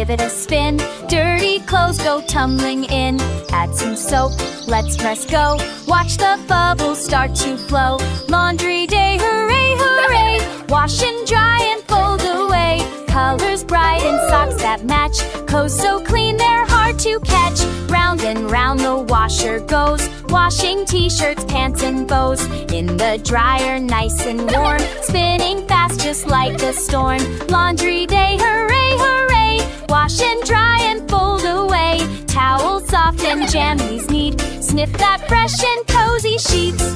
give it a spin. Dirty clothes go tumbling in. Add some soap, let's press go. Watch the bubbles start to flow. Laundry day, hooray, hooray! Wash and dry and fold away. Colors bright and socks that match. Clothes so clean they're hard to catch. Round and round the washer goes. Washing t-shirts, pants and bows. In the dryer nice and warm. Spinning fast just like a storm. Laundry day, hooray, hooray! Wash and dry and fold away. Towels soft and jammies neat. Sniff that fresh and cozy sheets.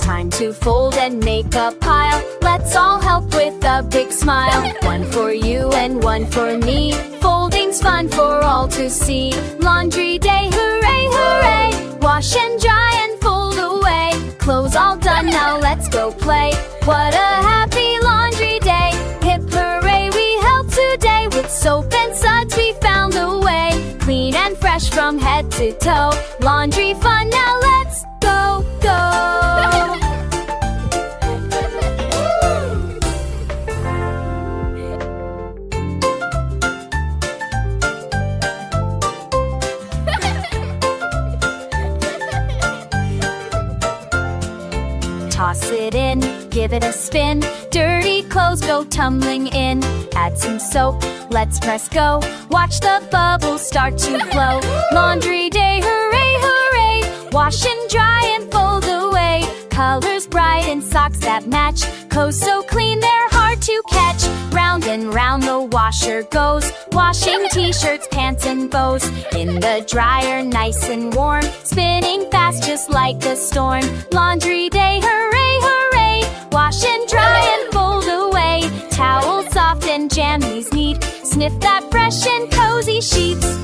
Time to fold and make a pile. Let's all help with a big smile. One for you and one for me. Folding's fun for all to see. Laundry day, hooray, hooray! Wash and dry and fold away. Clothes all done, now let's go play. What a happy laundry day. Hip hooray, we helped today. With soap and suds we found a way. Clean and fresh from head to toe. Laundry fun, now let's go, go! Toss it in, give it a spin. Dirty clothes go tumbling in. Add some soap, let's press go. Watch the bubbles start to flow. Laundry day, hooray, hooray! Wash and dry and fold away. Colors bright and socks that match. Clothes so clean they're hard to catch. Round and round the washer goes. Washing t-shirts, pants and bows. In the dryer nice and warm. Spinning fast just like a storm. Laundry day, hooray, hooray! Wash and dry and fold away. Towels soft and jammies neat. Sniff that fresh and cozy sheets.